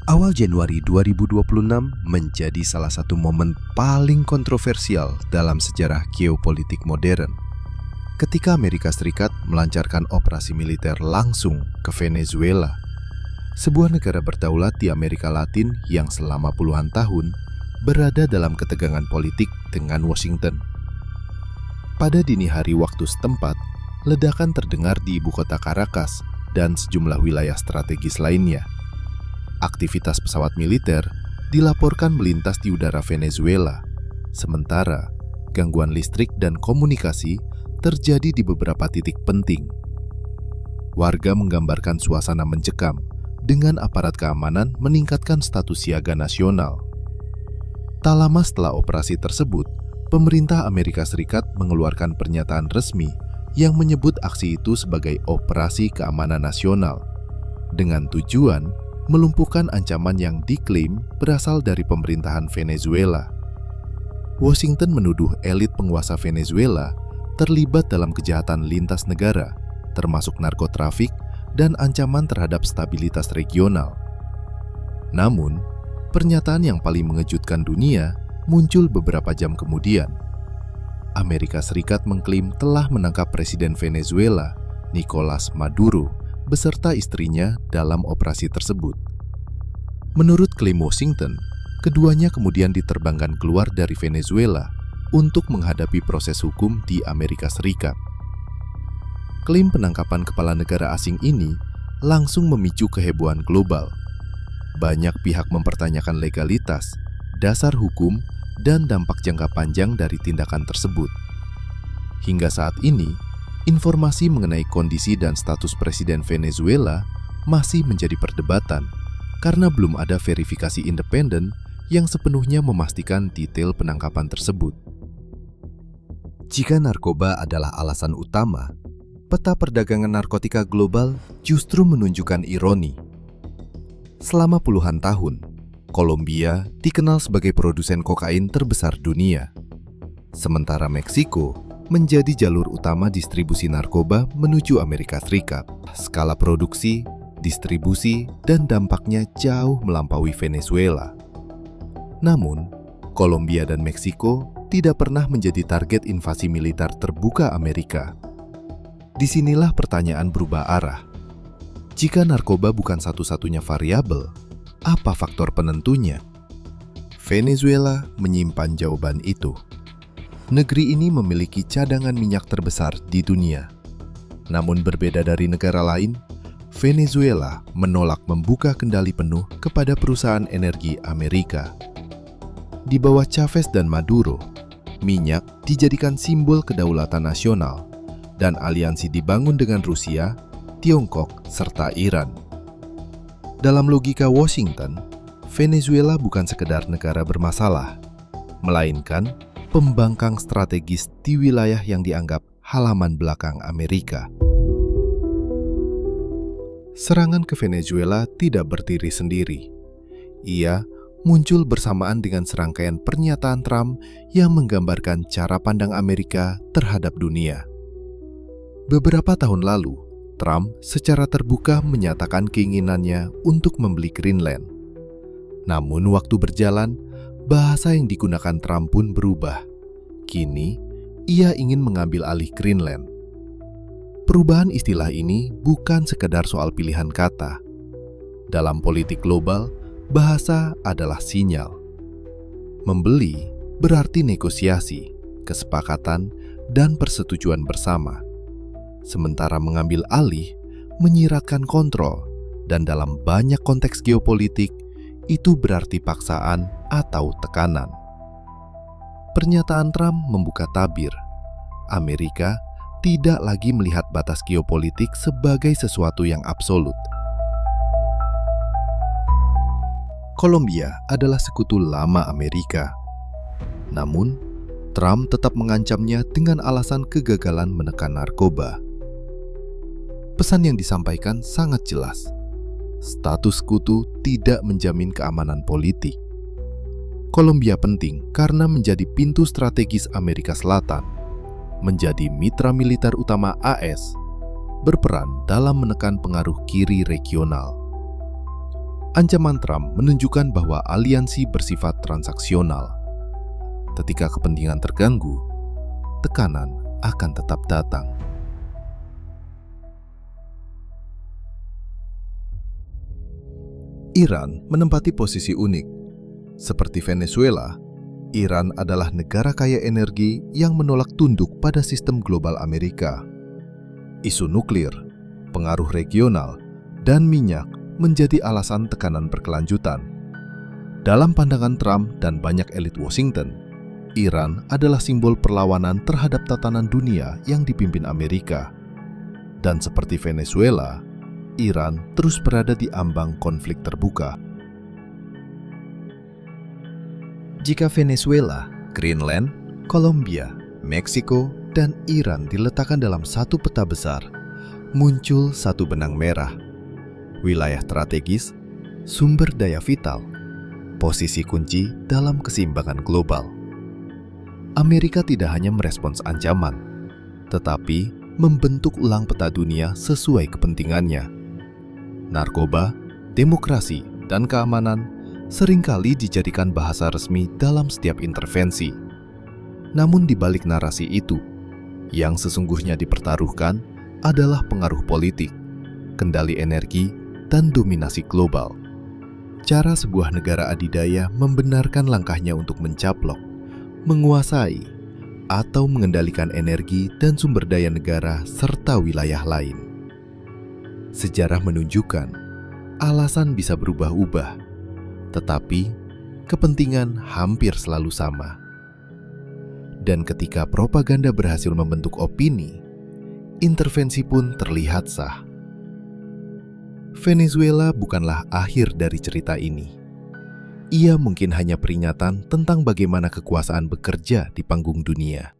Awal Januari 2026 menjadi salah satu momen paling kontroversial dalam sejarah geopolitik modern. Ketika Amerika Serikat melancarkan operasi militer langsung ke Venezuela, sebuah negara berdaulat di Amerika Latin yang selama puluhan tahun berada dalam ketegangan politik dengan Washington. Pada dini hari waktu setempat, ledakan terdengar di ibu kota Caracas dan sejumlah wilayah strategis lainnya. Aktivitas pesawat militer dilaporkan melintas di udara Venezuela, sementara gangguan listrik dan komunikasi terjadi di beberapa titik penting. Warga menggambarkan suasana mencekam dengan aparat keamanan meningkatkan status siaga nasional. Tak lama setelah operasi tersebut, pemerintah Amerika Serikat mengeluarkan pernyataan resmi yang menyebut aksi itu sebagai Operasi Keamanan Nasional, dengan tujuan melumpuhkan ancaman yang diklaim berasal dari pemerintahan Venezuela. Washington menuduh elit penguasa Venezuela terlibat dalam kejahatan lintas negara, termasuk narkotrafik dan ancaman terhadap stabilitas regional. Namun, pernyataan yang paling mengejutkan dunia muncul beberapa jam kemudian. Amerika Serikat mengklaim telah menangkap Presiden Venezuela, Nicolas Maduro, beserta istrinya dalam operasi tersebut. Menurut klaim Washington, keduanya kemudian diterbangkan keluar dari Venezuela untuk menghadapi proses hukum di Amerika Serikat. Klaim penangkapan kepala negara asing ini langsung memicu kehebohan global. Banyak pihak mempertanyakan legalitas, dasar hukum, dan dampak jangka panjang dari tindakan tersebut. Hingga saat ini, informasi mengenai kondisi dan status Presiden Venezuela masih menjadi perdebatan karena belum ada verifikasi independen yang sepenuhnya memastikan detail penangkapan tersebut. Jika narkoba adalah alasan utama, peta perdagangan narkotika global justru menunjukkan ironi. Selama puluhan tahun, Kolombia dikenal sebagai produsen kokain terbesar dunia, sementara Meksiko menjadi jalur utama distribusi narkoba menuju Amerika Serikat. Skala produksi, distribusi, dan dampaknya jauh melampaui Venezuela. Namun, Kolombia dan Meksiko tidak pernah menjadi target invasi militer terbuka Amerika. Disinilah pertanyaan berubah arah. Jika narkoba bukan satu-satunya variabel, apa faktor penentunya? Venezuela menyimpan jawaban itu. Negeri ini memiliki cadangan minyak terbesar di dunia. Namun berbeda dari negara lain, Venezuela menolak membuka kendali penuh kepada perusahaan energi Amerika. Di bawah Chavez dan Maduro, minyak dijadikan simbol kedaulatan nasional dan aliansi dibangun dengan Rusia, Tiongkok, serta Iran. Dalam logika Washington, Venezuela bukan sekedar negara bermasalah, melainkan pembangkang strategis di wilayah yang dianggap halaman belakang Amerika. Serangan ke Venezuela tidak berdiri sendiri. Ia muncul bersamaan dengan serangkaian pernyataan Trump yang menggambarkan cara pandang Amerika terhadap dunia. Beberapa tahun lalu, Trump secara terbuka menyatakan keinginannya untuk membeli Greenland. Namun waktu berjalan, bahasa yang digunakan Trump pun berubah. Kini, ia ingin mengambil alih Greenland. Perubahan istilah ini bukan sekedar soal pilihan kata. Dalam politik global, bahasa adalah sinyal. Membeli berarti negosiasi, kesepakatan, dan persetujuan bersama. Sementara mengambil alih menyiratkan kontrol, dan dalam banyak konteks geopolitik, itu berarti paksaan atau tekanan. Pernyataan Trump membuka tabir. Amerika tidak lagi melihat batas geopolitik sebagai sesuatu yang absolut. Kolombia adalah sekutu lama Amerika. Namun, Trump tetap mengancamnya dengan alasan kegagalan menekan narkoba. Pesan yang disampaikan sangat jelas. Status sekutu tidak menjamin keamanan politik. Kolombia penting karena menjadi pintu strategis Amerika Selatan, menjadi mitra militer utama AS, berperan dalam menekan pengaruh kiri regional. Ancaman Trump menunjukkan bahwa aliansi bersifat transaksional. Ketika kepentingan terganggu, tekanan akan tetap datang. Iran menempati posisi unik. Seperti Venezuela, Iran adalah negara kaya energi yang menolak tunduk pada sistem global Amerika. Isu nuklir, pengaruh regional, dan minyak menjadi alasan tekanan berkelanjutan. Dalam pandangan Trump dan banyak elit Washington, Iran adalah simbol perlawanan terhadap tatanan dunia yang dipimpin Amerika. Dan seperti Venezuela, Iran terus berada di ambang konflik terbuka. Jika Venezuela, Greenland, Kolombia, Meksiko, dan Iran diletakkan dalam satu peta besar, muncul satu benang merah. Wilayah strategis, sumber daya vital, posisi kunci dalam keseimbangan global. Amerika tidak hanya merespons ancaman, tetapi membentuk ulang peta dunia sesuai kepentingannya. Narkoba, demokrasi, dan keamanan seringkali dijadikan bahasa resmi dalam setiap intervensi. Namun di balik narasi itu, yang sesungguhnya dipertaruhkan adalah pengaruh politik, kendali energi, dan dominasi global. Cara sebuah negara adidaya membenarkan langkahnya untuk mencaplok, menguasai, atau mengendalikan energi dan sumber daya negara serta wilayah lain. Sejarah menunjukkan alasan bisa berubah-ubah, tetapi kepentingan hampir selalu sama. Dan ketika propaganda berhasil membentuk opini, intervensi pun terlihat sah. Venezuela bukanlah akhir dari cerita ini. Ia mungkin hanya peringatan tentang bagaimana kekuasaan bekerja di panggung dunia.